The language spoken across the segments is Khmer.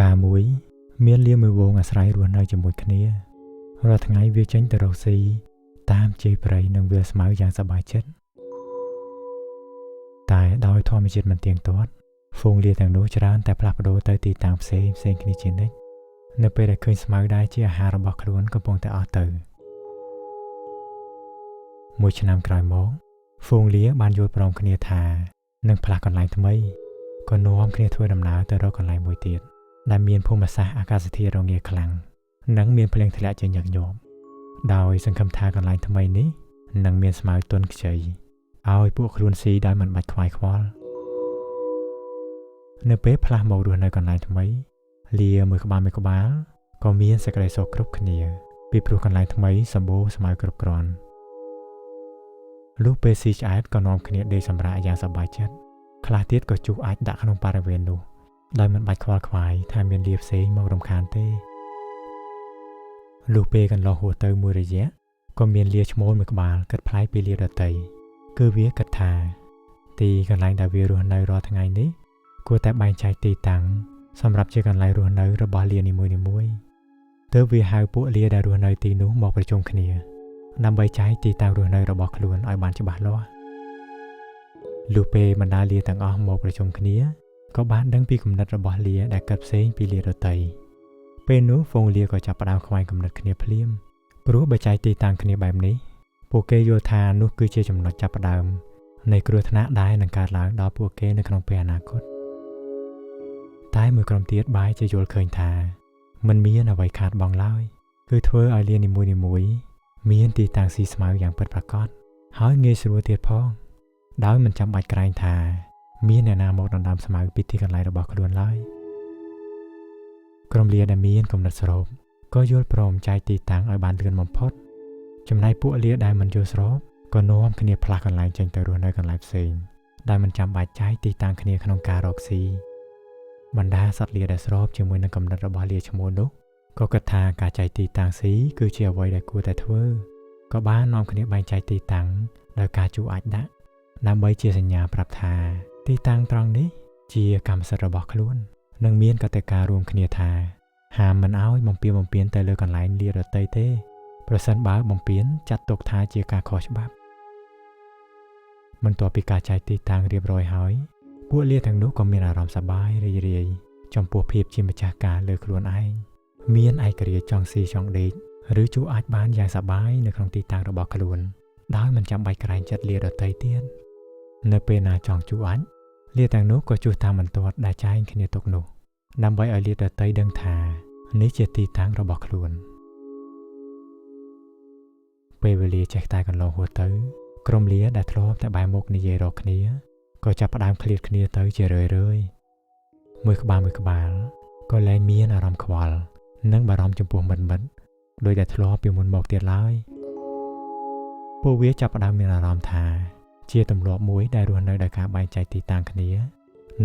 កាមួយមានលាមួយវងអាស្រ័យរស់នៅជាមួយគ្នារាល់ថ្ងៃវាចេញទៅរកស៊ីតាមជ័យព្រៃនិងវាលស្មៅយ៉ាងសប្បាយចិត្តតែដោយធម្មជាតិមិនទៀងទាត់ហ្វូងលាទាំងនោះច្រើនតែផ្លាស់ប្ដូរទៅទីតាំងផ្សេងគ្នាជានិច្ចនៅពេលដែលឃើញស្មៅដែលជាអាហាររបស់ខ្លួនកំពុងតែអស់ទៅមួយឆ្នាំក្រោយមកហ្វូងលាបានយល់ព្រមគ្នាថានឹងផ្លាស់កន្លែងថ្មីក៏នាំគ្នាធ្វើដំណើរទៅរកកន្លែងមួយទៀតដែលមានភូមិសាស្ត្រអាកាសធាតុរងាខ្លាំងនិងមានភ្លៀងធ្លាក់ជាញឹកញាប់ដោយសង្ឃឹមថាកន្លែងថ្មីនេះនឹងមានស្មៅទន់ខ្ចីឲ្យពួកខ្លួនស៊ីដោយមិនបាច់ខ្វាយខ្វល់នៅពេលផ្លាស់មករស់នៅកន្លែងថ្មីលាមួយក្បាលក៏មានសេចក្តីសុខគ្រប់គ្នាពីព្រោះកន្លែងថ្មីសម្បូរស្មៅគ្រប់គ្រាន់លុះពេលស៊ីឆ្អែតក៏នាំគ្នាដេកសម្រាកយ៉ាងសប្បាយចិត្តខ្លះទៀតក៏ជុះអាចដាក់ក្នុងបរិវេណនោះដោយមិនបាច់ខ្វល់ខ្វាយថាមានលាផ្សេងមករំខានទេលុះពេលកន្លងហួសទៅមួយរយៈក៏មានលាឈ្មោលមួយក្បាលគិតប្លែកពីលាដទៃគឺវាគិតថាទីកន្លែងដែលវារស់នៅរាល់ថ្ងៃនេះគួរតែបែងចែកទីតាំងសម្រាប់ជាកន្លែងរស់នៅរបស់លានីមួយៗទើបវាហៅពួកលាដែលរស់នៅទីនោះមកប្រជុំគ្នាដើម្បីចែកទីតាំងរស់នៅរបស់ខ្លួនឲ្យបានច្បាស់លាស់លុះពេលបណ្ដាលាទាំងអស់មកប្រជុំគ្នាក៏បានដឹងពីគំនិតរបស់លាដែលកើតផ្សេងពីលាដទៃពេលនោះហ្វូងលាក៏ចាប់ផ្ដើមខ្វែងគំនិតគ្នាភ្លាមព្រោះបើចែកទីតាំងគ្នាបែបនេះពួកគេយល់ថានោះគឺជាចំណុចចាប់ផ្ដើមនៃគ្រោះថ្នាក់ដែលនឹងកើតឡើងដល់ពួកគេនៅក្នុងពេលអនាគតតែមួយក្រុមទៀតបែរជាយល់ឃើញថាមិនមានអ្វីខាតបង់ឡើយគឺធ្វើឲ្យលានីមួយៗមានទីតាំងស៊ីស្មៅយ៉ាងពិតប្រាកដហើយងាយស្រួលទៀតផងដោយមិនចាំបាច់ក្រែងថាមានអ្នកណាមកដណ្ដើមស្មៅពីទីកន្លែងរបស់ខ្លួនឡើយក្រុមលាដែលមានគំនិតស្របក៏យល់ព្រមចែកទីតាំងឲ្យបានលឿនបំផុតចំណែកពួកលាដែលមិនយល់ស្របក៏នាំគ្នាផ្លាស់កន្លែងចេញទៅរស់នៅកន្លែងផ្សេងដែលមិនចាំបាច់ចែកទីតាំងគ្នាក្នុងការរកស៊ីបណ្ដាសត្វលាដែលស្របជាមួយនឹងគំនិតរបស់លាឈ្មោលនោះក៏គិតថាការចែកទីតាំងស៊ីគឺជាអ្វីដែលគួរតែធ្វើក៏បាននាំគ្នាបែងចែកទីតាំងដោយការជួអាចដាក់ដើម្បីជាសញ្ញាប្រាប់ថាទីតាំងត្រង់នេះជាកម្មសិទ្ធិរបស់ខ្លួននិងមានកតិការួមគ្នាថាហាមមិនឲ្យបំពានទៅលើកន្លែងលាដទៃទេប្រសិនបើបំពានចាត់ទុកថាជាការខុសច្បាប់បន្ទាប់ពីការចែកទីតាំងរៀបរយហើយពួកលាទាំងនោះក៏មានអារម្មណ៍សប្បាយរីករាយចំពោះភាពជាម្ចាស់ការលើខ្លួនឯងមានឯករាជ្យចង់ស៊ីចង់ដេកឬជួអាចបានយ៉ាងសប្បាយនៅក្នុងទីតាំងរបស់ខ្លួនដោយមិនចាំបាច់ក្រែងចិត្តលាដទៃទៀតនៅពេលណាចង់ជួអាចលាទាំងនោះក៏ជួសតាមបន្ទាត់ដែលចែងគ្នាទុកនោះដើម្បីឲ្យលាដទៃដឹងថានេះជាទីតាំងរបស់ខ្លួនពេលវេលាចេះតែកន្លងហួសទៅក្រុមលាដែលធ្លាប់តែបែរមុខនិយាយរកគ្នាក៏ចាប់ផ្ដើមឃ្លាតគ្នាទៅជារឿយមួយក្បាលក៏លែងមានអារម្មណ៍ខ្វល់និងបារម្ភចំពោះមិត្តដោយដែលធ្លាប់ពីមុនមកទៀតឡើយពួកវាចាប់ផ្ដើមមានអារម្មណ៍ថាជាទម្លាប់មួយដែលរស់នៅដោយការបែងចែកទីតាំងគ្នា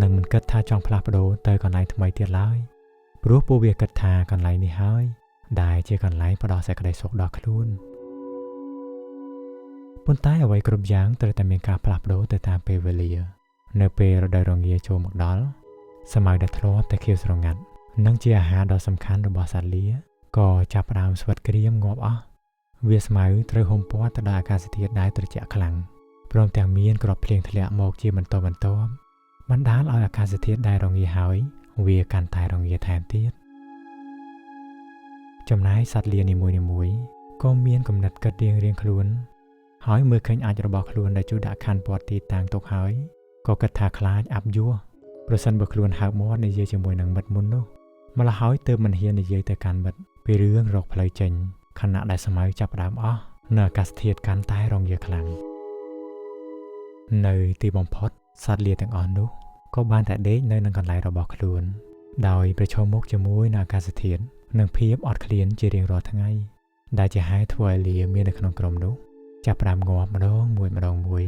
និងមិនគិតថាចង់ផ្លាស់ប្ដូរទៅកន្លែងថ្មីទៀតឡើយព្រោះពួកវាគិតថាកន្លែងនេះហើយដែលជាកន្លែងផ្ដល់សេចក្តីសុខដល់ខ្លួនប៉ុន្តែអ្វីគ្រប់យ៉ាងត្រូវតែមានការផ្លាស់ប្ដូរទៅតាមពេលវេលានៅពេលរដូវរងាចូលមកដល់ស្មៅដែលធ្លាប់តែខៀវស្រងាត់និងជាអាហារដ៏សំខាន់របស់សត្វលាក៏ចាប់ផ្ដើមស្វិតក្រៀមងាប់អស់វាស្មៅត្រូវហុំព័ទ្ធទៅដោយអាកាសធាតុដែលត្រជាក់ខ្លាំងព្រមទាំងមានគ្រាប់ភ្លៀងធ្លាក់មកជាបន្តបណ្ដាលឲ្យអាកាសធាតុដែលរងាហើយវាកាន់តែរងាថែមទៀតចំណែកសត្វលានីមួយៗក៏មានគំនិតគិតរៀងខ្លួនហើយមើលឃើញអាចរបស់ខ្លួនដែលជួយដាក់ខណ្ឌព័ទ្ធទីតាំងទុកហើយក៏គិតថាខ្លាចអាប់យួរប្រសិនបើខ្លួនហើបមាត់និយាយជាមួយនឹងមិត្តមុននោះម្ល៉េះហើយទើបមិនហ៊ាននិយាយទៅកាន់មិត្តពីរឿងរកផ្លូវចេញខណៈដែលស្មៅចាប់ផ្ដើមអស់នៅអាកាសធាតុកាន់តែរងាខ្លាំងនៅទីបំផុតសត្វលាទាំងអស់នោះក៏បានតែដេកនៅនឹងកន្លែងរបស់ខ្លួនដោយប្រឈមមុខជាមួយនឹងអាកាសធាតុនិងភាពអត់ឃ្លានជារៀងរាល់ថ្ងៃដែលជាហេតុធ្វើឲ្យលាមាននៅក្នុងក្រុមនោះចាប់ផ្ដើមងាប់ម្ដងមួយ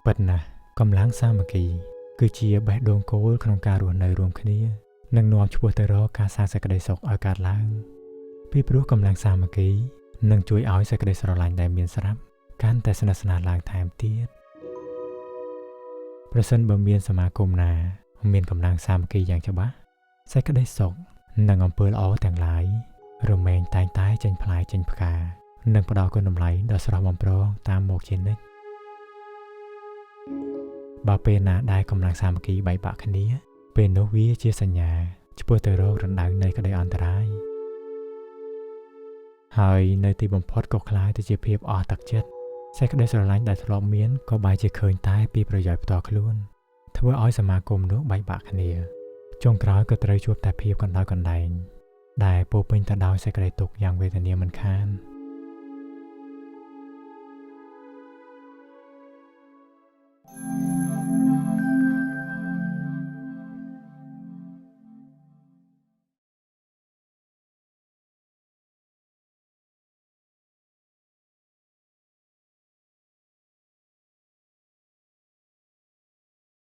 ពិតណាស់កម្លាំងសាមគ្គីគឺជាបេះដូងគោលក្នុងការរស់នៅរួមគ្នានិងនាំឆ្ពោះទៅរកការសាងសេចក្តីសុខឲ្យកើតឡើងពីព្រោះកម្លាំងសាមគ្គីនឹងជួយឲ្យសេចក្តីស្រឡាញ់ដែលមានស្រាប់កាន់តែស្និទ្ធស្នាលឡើងថែមទៀតប្រសិនបើមានសមាគមណា មានកម្លាំងសាមគ្គីយ៉ាងច្បាស់សេចក្តីសុខនិងអំពើល្អទាំងឡាយរមែងតែងតែចេញផ្លែចេញផ្កានិងផ្ដល់គុណតម្លៃដ៏ស្រស់បំព្រងតាមមកជានិច្ចបើពេលណាដែលកម្លាំងសាមគ្គីបែកបាក់គ្នាពេលនោះវាជាសញ្ញាឆ្ពោះទៅរករណ្ដៅនៃក្តីអន្តរាយហើយនៅទីបំផុតក៏ក្លាយទៅជាភាពអស់ទឹកចិត្តសេចក្តីស្រឡាញ់ដែលធ្លាប់មានក៏បែរជាឃើញតែពីប្រយោជន៍ផ្ទាល់ខ្លួនធ្វើឲ្យសមាគមនោះបែកបាក់គ្នាចុងក្រោយក៏ត្រូវជួបតែភាពកណ្ដោយកណ្ដែងដែលពោរពេញទៅដោយសេចក្តីទុក្ខយ៉ាងវេទនាមិនខាន